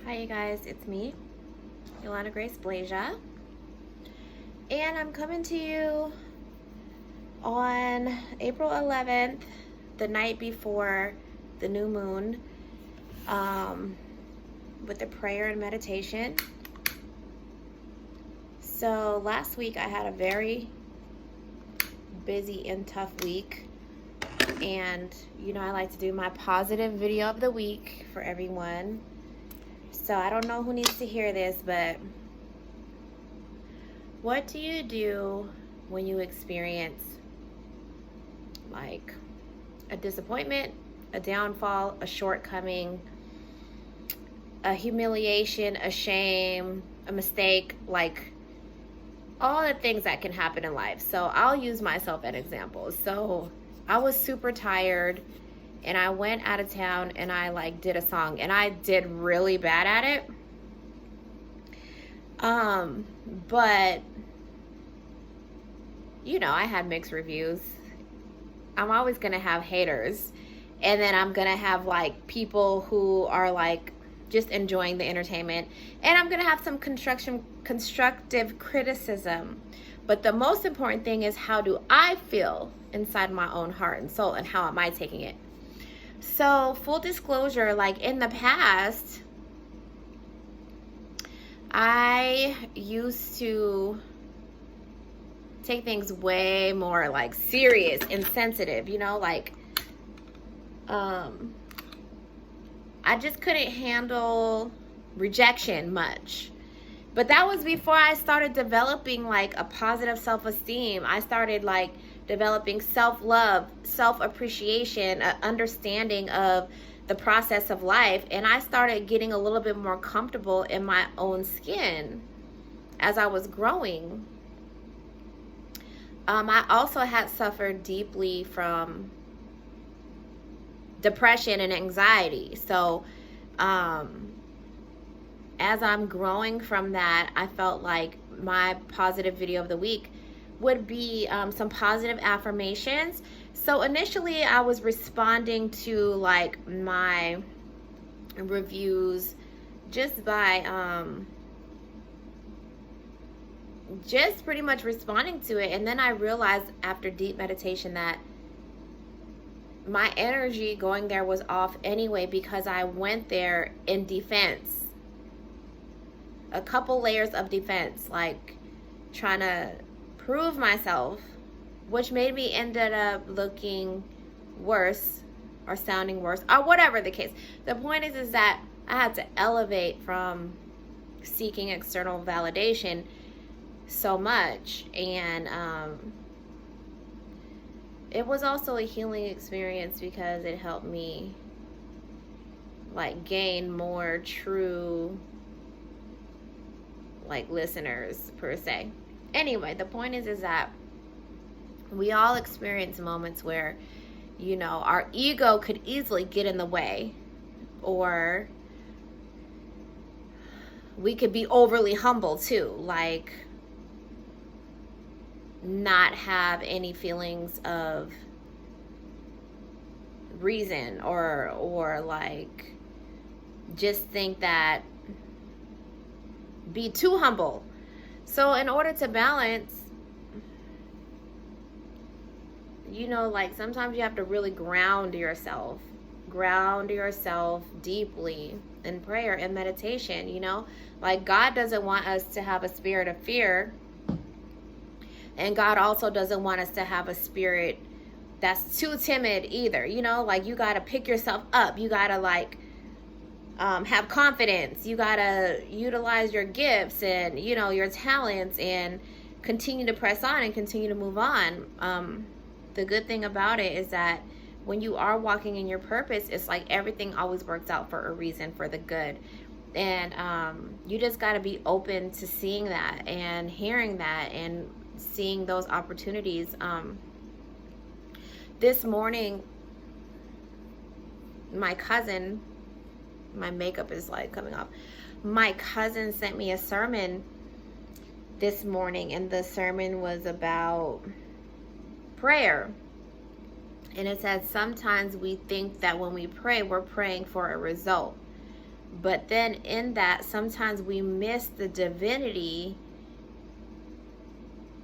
Hi you guys, it's me, Yolanda Grace Blasia, and I'm coming to you on April 11th, the night before the new moon, with a prayer and meditation. So last week I had a very busy and tough week, and I like to do my positive video of the week for everyone. So I don't know who needs to hear this, but what do you do when you experience like a disappointment, a downfall, a shortcoming, a humiliation, a shame, a mistake, like all the things that can happen in life? So I'll use myself as an example. So I was super tired and I went out of town and I did a song and I did really bad at it. But I had mixed reviews. I'm always gonna have haters, and then I'm gonna have people who are just enjoying the entertainment, and I'm gonna have some constructive criticism. But the most important thing is, how do I feel inside my own heart and soul, and how am I taking it? So full disclosure, in the past, I used to take things way more serious and sensitive, I just couldn't handle rejection much. But that was before I started developing a positive self-esteem. I started developing self-love, self-appreciation, understanding of the process of life, and I started getting a little bit more comfortable in my own skin as I was growing. I also had suffered deeply from depression and anxiety. So as I'm growing from that, I felt like my positive video of the week would be some positive affirmations. So initially I was responding to my reviews just by just pretty much responding to it. And then I realized after deep meditation that my energy going there was off anyway, because I went there in defense, a couple layers of defense, trying to prove myself, which made me ended up looking worse or sounding worse or whatever the case. The point is that I had to elevate from seeking external validation so much, and it was also a healing experience because it helped me gain more true listeners per se. Anyway, the point is that we all experience moments where our ego could easily get in the way, or we could be overly humble too, not have any feelings of reason, or just think that, be too humble. So in order to balance, sometimes you have to really ground yourself deeply in prayer and meditation. God doesn't want us to have a spirit of fear, and God also doesn't want us to have a spirit that's too timid either. You got to pick yourself up. You got to have confidence. You got to utilize your gifts and, your talents, and continue to press on and continue to move on. The good thing about it is that when you are walking in your purpose, it's everything always works out for a reason, for the good. And you just got to be open to seeing that and hearing that and seeing those opportunities. This morning, my cousin, my makeup is coming off. My cousin sent me a sermon this morning, and the sermon was about prayer. And it says, sometimes we think that when we pray, we're praying for a result. But then in that, sometimes we miss the divinity,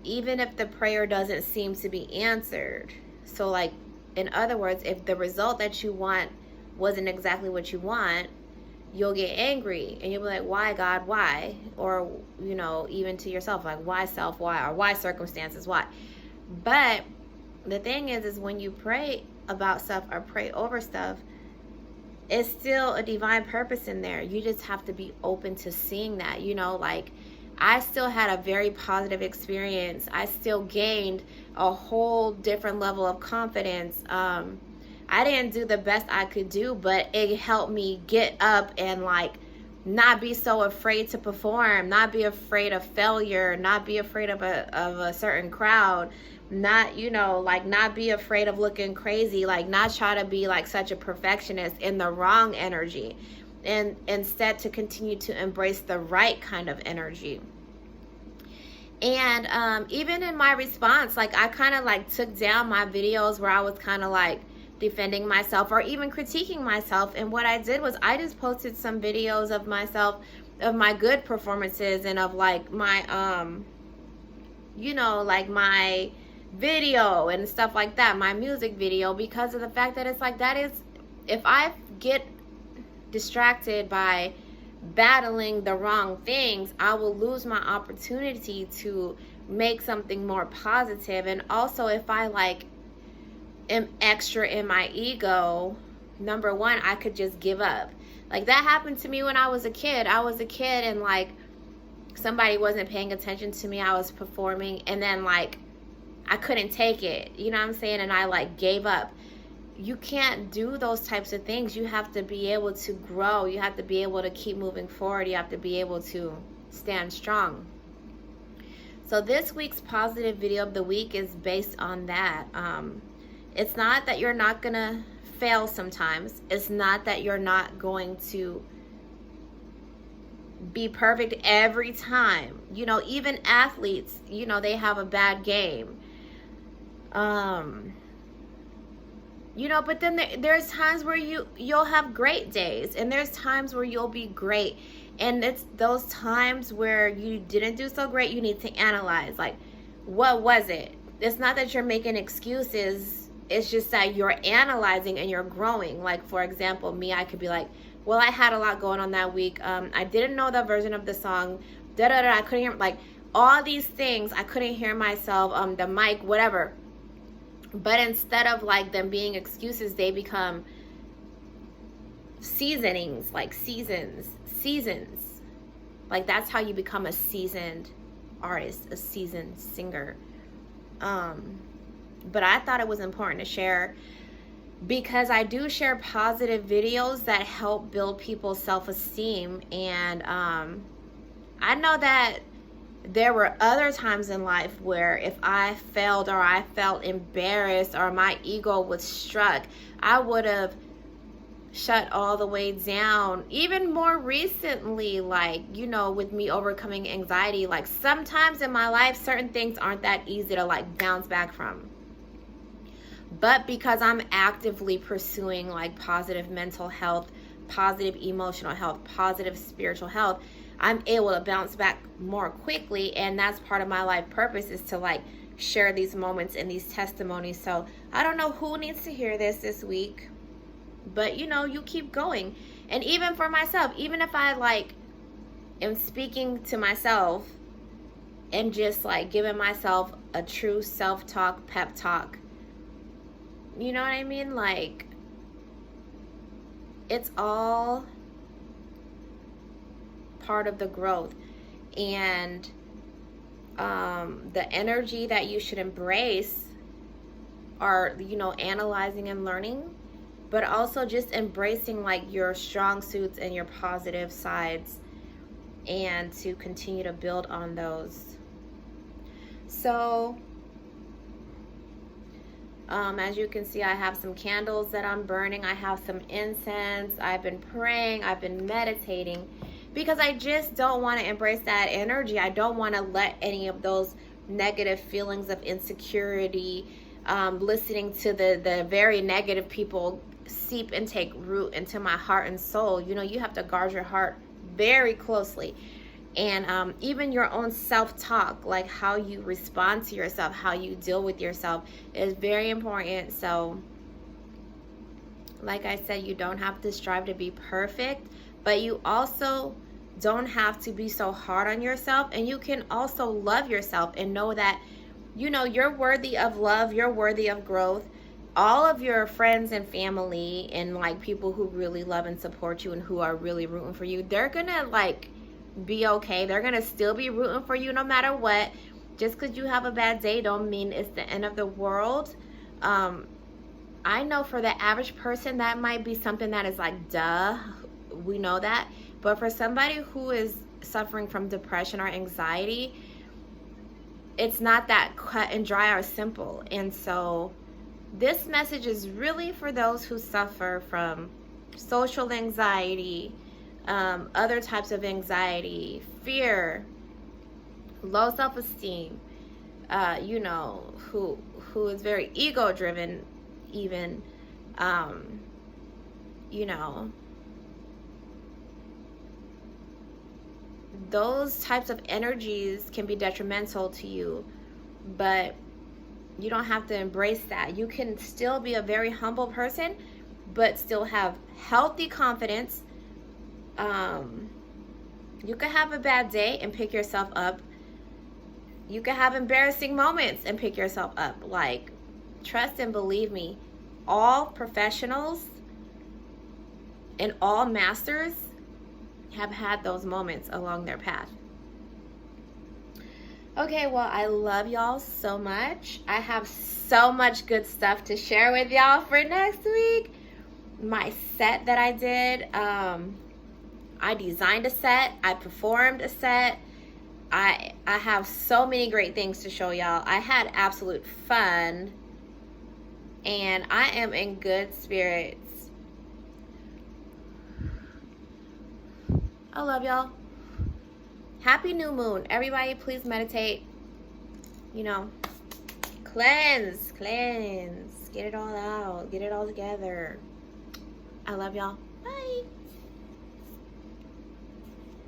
even if the prayer doesn't seem to be answered. So like, in other words, if the result that you want wasn't exactly what you want, you'll get angry and you'll be like, why, God, why? Or, you know, even to yourself, like, why self, why? Or why circumstances, why? But the thing is when you pray about stuff or pray over stuff, it's still a divine purpose in there. You just have to be open to seeing that. You know, like, I still had a very positive experience. I still gained a whole different level of confidence. I didn't do the best I could do, but it helped me get up and like not be so afraid to perform, not be afraid of failure, not be afraid of a certain crowd, not, you know, like not be afraid of looking crazy, like not try to be like such a perfectionist in the wrong energy, and instead to continue to embrace the right kind of energy. And even in my response, like I kind of like took down my videos where I was kind of like defending myself or even critiquing myself. And what I did was I just posted some videos of myself, of my good performances, and of like my you know, like my video and stuff like that, my music video, because of the fact that it's like, that is, if I get distracted by battling the wrong things, I will lose my opportunity to make something more positive. And also, if I like am extra in my ego, number one, I could just give up. Like that happened to me when I was a kid. I was a kid and like somebody wasn't paying attention to me. I was performing and then like I couldn't take it, you know what I'm saying? And I like gave up. You can't do those types of things. You have to be able to grow. You have to be able to keep moving forward. You have to be able to stand strong. So this week's positive video of the week is based on that. It's not that you're not going to fail sometimes. It's not that you're not going to be perfect every time. You know, even athletes, you know, they have a bad game. You know, but then there's times where you'll have great days, and there's times where you'll be great. And it's those times where you didn't do so great, you need to analyze, like, what was it? It's not that you're making excuses. It's just that you're analyzing and you're growing. Like, for example, me, I could be like, well, I had a lot going on that week. I didn't know the version of the song. I couldn't hear, like, all these things. I couldn't hear myself, the mic, whatever. But instead of like them being excuses, they become seasonings, like seasons. Like that's how you become a seasoned artist, a seasoned singer. But I thought it was important to share, because I do share positive videos that help build people's self-esteem. And I know that there were other times in life where if I failed or I felt embarrassed or my ego was struck, I would have shut all the way down. Even more recently, like, you know, with me overcoming anxiety, like sometimes in my life, certain things aren't that easy to like bounce back from. But because I'm actively pursuing like positive mental health, positive emotional health, positive spiritual health, I'm able to bounce back more quickly. And that's part of my life purpose, is to like share these moments and these testimonies. So I don't know who needs to hear this week, but you know, you keep going. And even for myself, even if I like am speaking to myself and just like giving myself a true self-talk, pep talk, you know what I mean? Like, it's all part of the growth. And the energy that you should embrace are, you know, analyzing and learning, but also just embracing like your strong suits and your positive sides, and to continue to build on those. So as you can see, I have some candles that I'm burning. I have some incense. I've been praying. I've been meditating, because I just don't want to embrace that energy. I don't want to let any of those negative feelings of insecurity, listening to the very negative people seep and take root into my heart and soul. You know, you have to guard your heart very closely. And even your own self-talk, like how you respond to yourself, how you deal with yourself, is very important. So like I said, you don't have to strive to be perfect, but you also don't have to be so hard on yourself. And you can also love yourself and know that, you know, you're worthy of love, you're worthy of growth. All of your friends and family and like people who really love and support you and who are really rooting for you, they're gonna like be okay. They're gonna still be rooting for you no matter what. Just because you have a bad day don't mean it's the end of the world. I know for the average person that might be something that is like, duh, we know that. But for somebody who is suffering from depression or anxiety, it's not that cut and dry or simple. And so this message is really for those who suffer from social anxiety, other types of anxiety, fear, low self-esteem, you know, who is very ego-driven even, you know, those types of energies can be detrimental to you, but you don't have to embrace that. You can still be a very humble person, but still have healthy confidence. You can have a bad day and pick yourself up. You can have embarrassing moments and pick yourself up. Like, trust and believe me, all professionals and all masters have had those moments along their path. Okay, well, I love y'all so much. I have so much good stuff to share with y'all for next week. My set that I did, I designed a set, I performed a set. I have so many great things to show y'all. I had absolute fun, and I am in good spirits. I love y'all. Happy new moon. Everybody, please meditate. You know, cleanse. Get it all out. Get it all together. I love y'all. Bye.